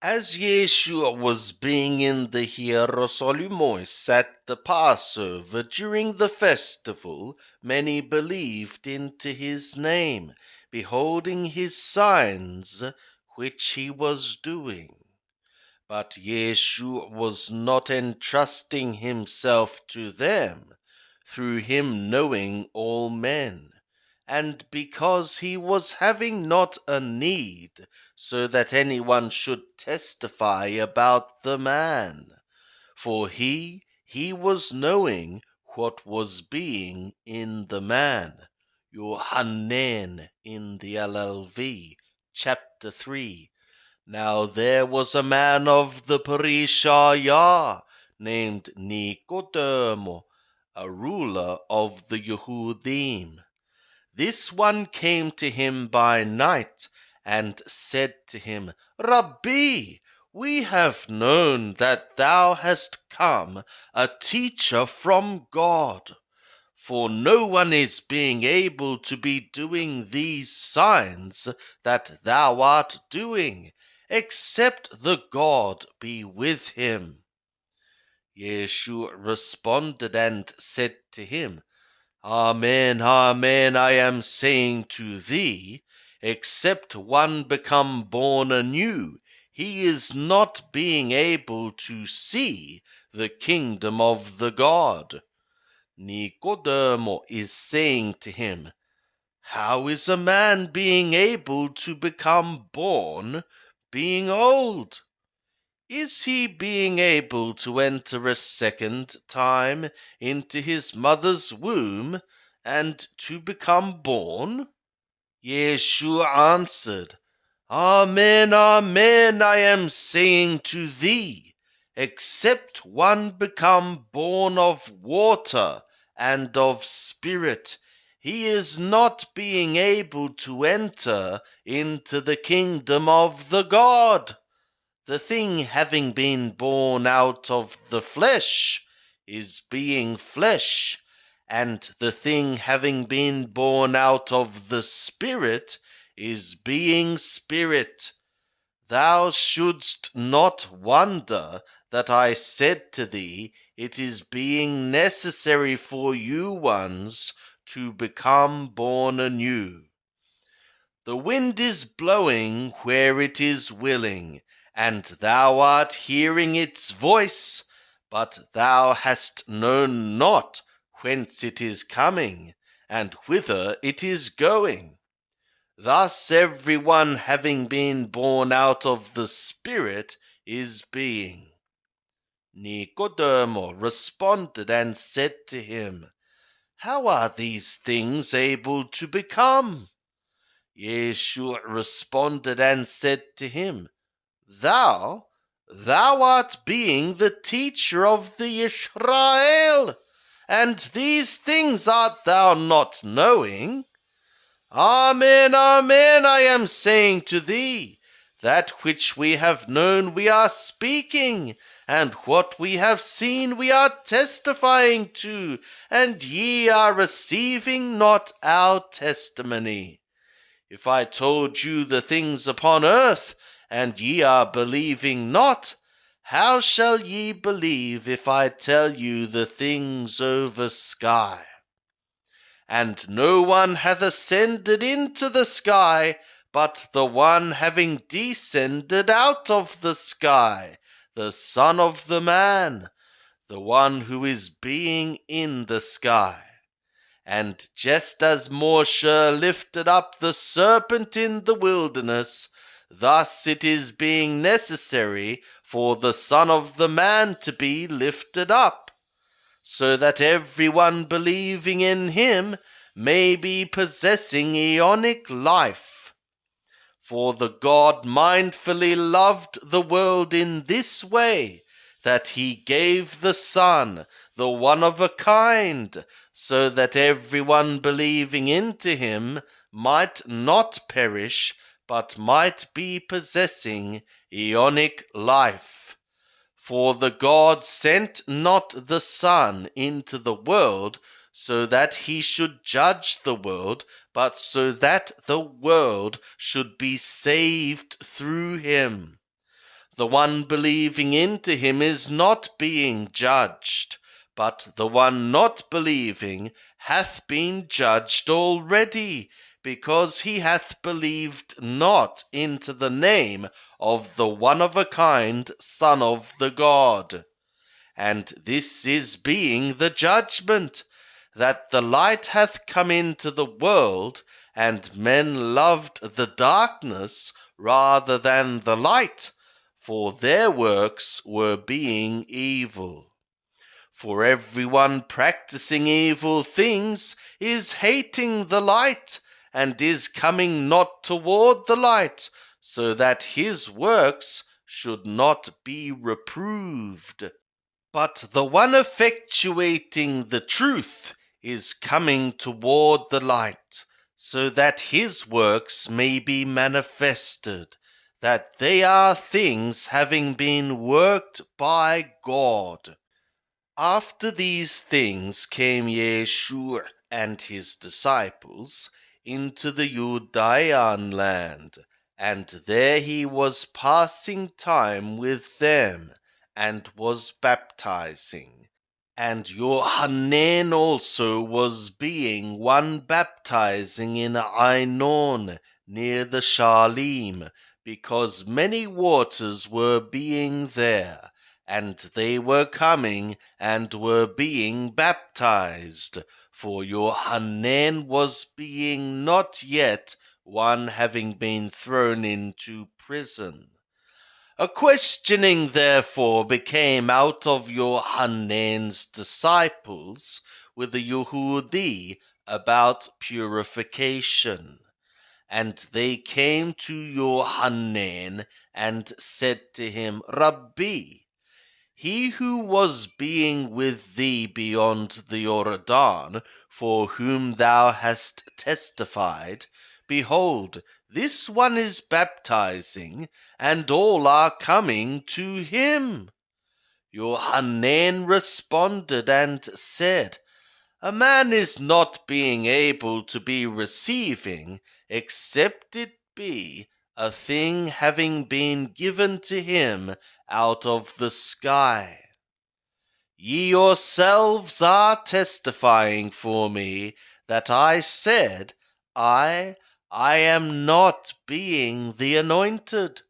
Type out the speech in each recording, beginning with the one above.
As Yeshua was being in the Hierosolymos at the Passover during the festival, many believed into his name, beholding his signs which he was doing. But Yeshua was not entrusting himself to them, through him knowing all men, and because he was having not a need, so that anyone should testify about the man. For he was knowing what was being in the man. Yohanan in the LLV, chapter 3. Now there was a man of the Parishayah named Nicodemo, a ruler of the Yehudim. This one came to him by night and said to him, Rabbi, we have known that thou hast come, a teacher from God. For no one is being able to be doing these signs that thou art doing, except the God be with him. Yeshua responded and said to him, Amen, amen, I am saying to thee, except one become born anew, he is not being able to see the kingdom of the God. Nicodemo is saying to him, How is a man being able to become born, being old? Is he being able to enter a second time into his mother's womb and to become born? Yeshua answered, Amen, amen, I am saying to thee, except one become born of water and of spirit, he is not being able to enter into the kingdom of the God. The thing having been born out of the flesh is being flesh, and the thing having been born out of the Spirit is being spirit. Thou shouldst not wonder that I said to thee, it is being necessary for you ones to become born anew. The wind is blowing where it is willing, and thou art hearing its voice, but thou hast known not whence it is coming, and whither it is going. Thus every one having been born out of the Spirit is being. Nicodemo responded and said to him, How are these things able to become? Yeshua responded and said to him, Thou art being the teacher of the Israel, and these things art thou not knowing? Amen, amen, I am saying to thee, that which we have known we are speaking, and what we have seen we are testifying to, and ye are receiving not our testimony. If I told you the things upon earth, and ye are believing not, how shall ye believe if I tell you the things over sky? And no one hath ascended into the sky, but the one having descended out of the sky, the Son of the Man, the one who is being in the sky. And just as Moshe lifted up the serpent in the wilderness, thus it is being necessary for the Son of the Man to be lifted up, so that everyone believing in him may be possessing aeonic life. For the God mindfully loved the world in this way, that he gave the Son, the one of a kind, so that everyone believing into him might not perish, but might be possessing aeonic life. For the God sent not the Son into the world, so that he should judge the world, but so that the world should be saved through him. The one believing into him is not being judged, but the one not believing hath been judged already, because he hath believed not into the name of the one-of-a-kind Son of the God. And this is being the judgment, that the light hath come into the world, and men loved the darkness rather than the light, for their works were being evil. For everyone practicing evil things is hating the light, and is coming not toward the light, so that his works should not be reproved. But the one effectuating the truth is coming toward the light, so that his works may be manifested, that they are things having been worked by God. After these things came Yeshua and his disciples into the Judean land, and there he was passing time with them, and was baptizing. And Johanan also was being one baptizing in Ainon, near the Shalim, because many waters were being there, and they were coming and were being baptized, for Johanan was being not yet one having been thrown into prison. A questioning therefore became out of Johanan's disciples with the Yehudi about purification. And they came to Johanan and said to him, Rabbi, he who was being with thee beyond the Jordan, for whom thou hast testified, behold, this one is baptizing, and all are coming to him. Johanan responded and said, a man is not being able to be receiving, except it be a thing having been given to him out of the sky. Ye yourselves are testifying for me that I said, I am not being the anointed,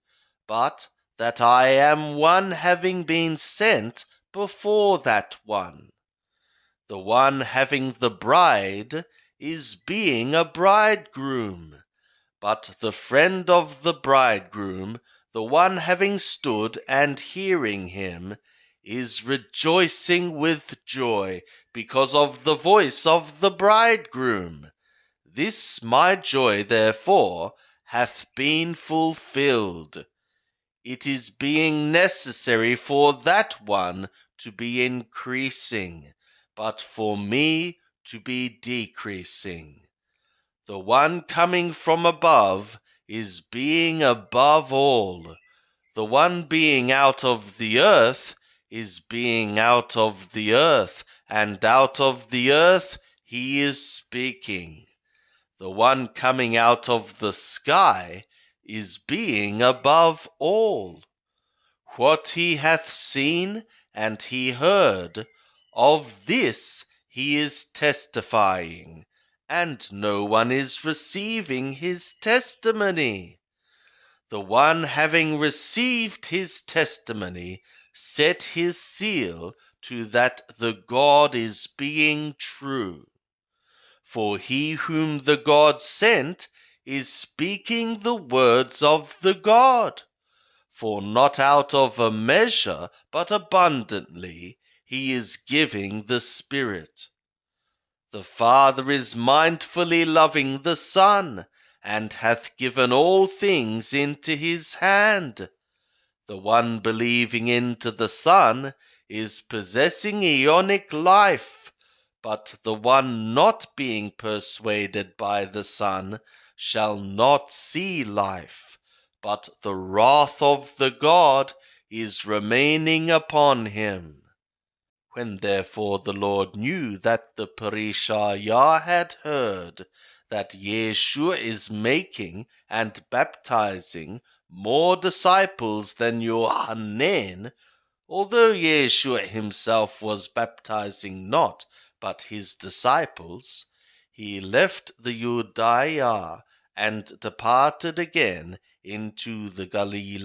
but that I am one having been sent before that one. The one having the bride is being a bridegroom, but the friend of the bridegroom, the one having stood and hearing him, is rejoicing with joy because of the voice of the bridegroom. This my joy, therefore, hath been fulfilled. It is being necessary for that one to be increasing, but for me to be decreasing. The one coming from above is being above all. The one being out of the earth is being out of the earth, and out of the earth he is speaking. The one coming out of the sky is being above all. What he hath seen and he heard, of this he is testifying, and no one is receiving his testimony. The one having received his testimony set his seal to that the God is being true. For he whom the God sent is speaking the words of the God. For not out of a measure, but abundantly, he is giving the Spirit. The Father is mindfully loving the Son, and hath given all things into his hand. The one believing into the Son is possessing aeonic life, but the one not being persuaded by the Son shall not see life, but the wrath of the God is remaining upon him. When therefore the Lord knew that the Perishayah had heard that Yeshua is making and baptizing more disciples than Yohanan, although Yeshua himself was baptizing not, but his disciples, he left the Judea and departed again into the Galilee.